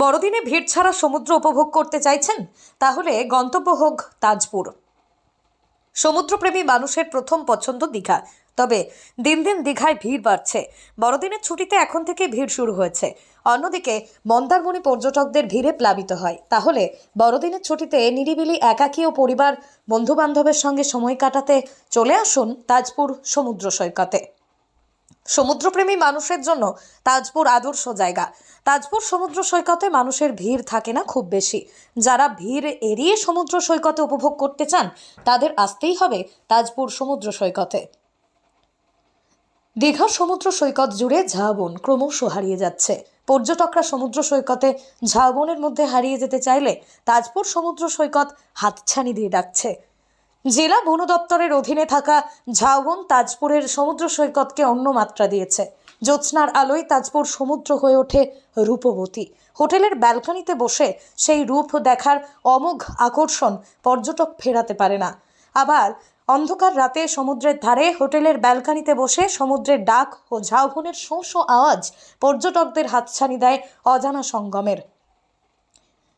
বড়দিনে ভিড় ছাড়া সমুদ্র উপভোগ করতে চাইছেন? তাহলে গন্তব্য হোক তাজপুর। সমুদ্রপ্রেমী মানুষের প্রথম পছন্দ দীঘা। তবে দিন দিন দীঘায় ভিড় বাড়ছে। বড়দিনের ছুটিতে এখন থেকে ভিড় শুরু হয়েছে। অন্যদিকে মন্দারমণি পর্যটকদের ভিড়ে প্লাবিত হয়। তাহলে বড়দিনের ছুটিতে নিরিবিলি একাকী ও পরিবার বন্ধু বান্ধবের সঙ্গে সময় কাটাতে চলে আসুন তাজপুর সমুদ্র সৈকতে। সমুদ্রপ্রেমী মানুষের জন্য তাজপুর আদর্শ জায়গা। তাজপুর সমুদ্র সৈকতে মানুষের ভিড় থাকে না খুব বেশি। যারা ভিড় এড়িয়ে সমুদ্র সৈকতে উপভোগ করতে চান তাদের আসতেই হবে তাজপুর সমুদ্র সৈকতে। দীঘার সমুদ্র সৈকত জুড়ে ঝাউবন ক্রমশ হারিয়ে যাচ্ছে। পর্যটকরা সমুদ্র সৈকতে ঝাউবনের মধ্যে হারিয়ে যেতে চাইলে তাজপুর সমুদ্র সৈকত হাতছানি দিয়ে ডাকছে। জেলা বন দপ্তরের অধীনে থাকা ঝাউবন তাজপুরের সমুদ্র সৈকতকে অন্য মাত্রা দিয়েছে। জ্যোৎস্নার আলোয় তাজপুর সমুদ্র হয়ে ওঠে রূপবতী। হোটেলের ব্যালকনিতে বসে সেই রূপ দেখার অমোঘ আকর্ষণ পর্যটক ফেরাতে পারে না। আবার অন্ধকার রাতে সমুদ্রের ধারে হোটেলের ব্যালকনিতে বসে সমুদ্রের ডাক ও ঝাউবনের শোঁ শোঁ আওয়াজ পর্যটকদের হাতছানি দেয় অজানা সঙ্গমের।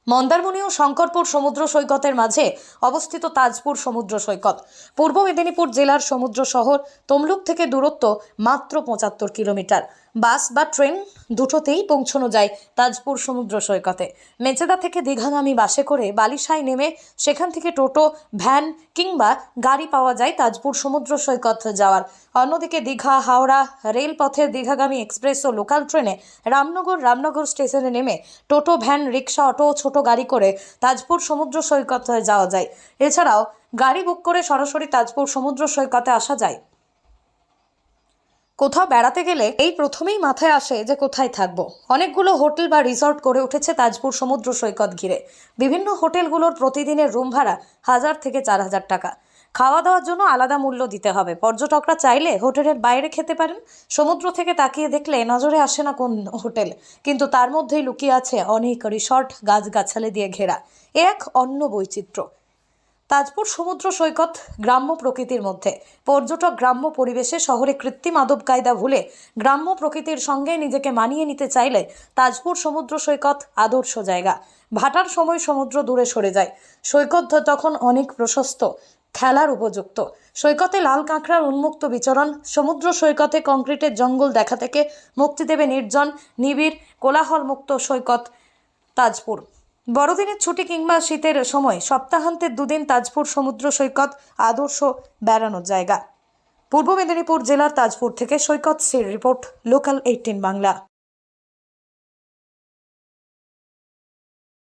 মন্দারমণি ও শঙ্করপুর সমুদ্র সৈকতের মাঝে অবস্থিত তাজপুর সমুদ্র সৈকত পূর্ব মেদিনীপুর জেলার সমুদ্র শহর তমলুক থেকে দূরত্ব মাত্র ৭৫ কিলোমিটার। বাস বা ট্রেন দুটোতেই পৌঁছানো যায় তাজপুর সমুদ্র সৈকতে। মেচেদা থেকে দীঘাগামী বাসে করে বালিসায় নেমে সেখান থেকে টোটো, ভ্যান কিংবা গাড়ি পাওয়া যায় তাজপুর সমুদ্র সৈকত যাওয়ার। অন্যদিকে দীঘা হাওড়া রেলপথের দীঘাগামী এক্সপ্রেস ও লোকাল ট্রেনে রামনগর স্টেশনে নেমে টোটো, ভ্যান, রিক্সা, অটো ও ছোট গাড়ি করে তাজপুর সমুদ্র সৈকতে যাওয়া যায়। এছাড়াও গাড়ি বুক করে সরাসরি তাজপুর সমুদ্র সৈকতে আসা যায়। কোথাও বেড়াতে গেলে এই প্রথমেই মাথায় আসে যে কোথায় থাকবো। অনেকগুলো হোটেল বা রিসর্ট করে উঠেছে তাজপুর সমুদ্র সৈকত ঘিরে। বিভিন্ন হোটেলগুলোর প্রতিদিনের রুম ভাড়া 1000 থেকে 4000 টাকা। খাওয়া দাওয়ার জন্য আলাদা মূল্য দিতে হবে। পর্যটকরা চাইলে হোটেলের বাইরে খেতে পারেন। সমুদ্র থেকে তাকিয়ে দেখলে নজরে আসে না কোন হোটেল, কিন্তু তার মধ্যেই লুকিয়ে আছে অনেক রিসর্ট, গাছগাছালি দিয়ে ঘেরা। এক অন্য বৈচিত্র্য। তাজপুর সমুদ্র সৈকত গ্রাম্য প্রকৃতির মধ্যে। পর্যটক গ্রাম্য পরিবেশে শহরে কৃত্রিম আদব কায়দা ভুলে গ্রাম্য প্রকৃতির সঙ্গে নিজেকে মানিয়ে নিতে চাইলে তাজপুর সমুদ্র সৈকত আদর্শ জায়গা। ভাটার সময় সমুদ্র দূরে সরে যায়। সৈকত তখন অনেক প্রশস্ত, খেলার উপযুক্ত। সৈকতে লাল কাঁকড়ার উন্মুক্ত বিচরণ। সমুদ্র সৈকতে কংক্রিটের জঙ্গল দেখা থেকে মুক্তি দেবে নির্জন, নিবিড়, কোলাহল মুক্ত সৈকত তাজপুর। বড়দিনের ছুটি কিংবা শীতের সময় সপ্তাহান্তের 2 দিন তাজপুর সমুদ্র সৈকত আদর্শ বেড়ানোর জায়গা। পূর্ব মেদিনীপুর জেলার তাজপুর থেকে সৈকত সির রিপোর্ট, লোকাল 18 বাংলা।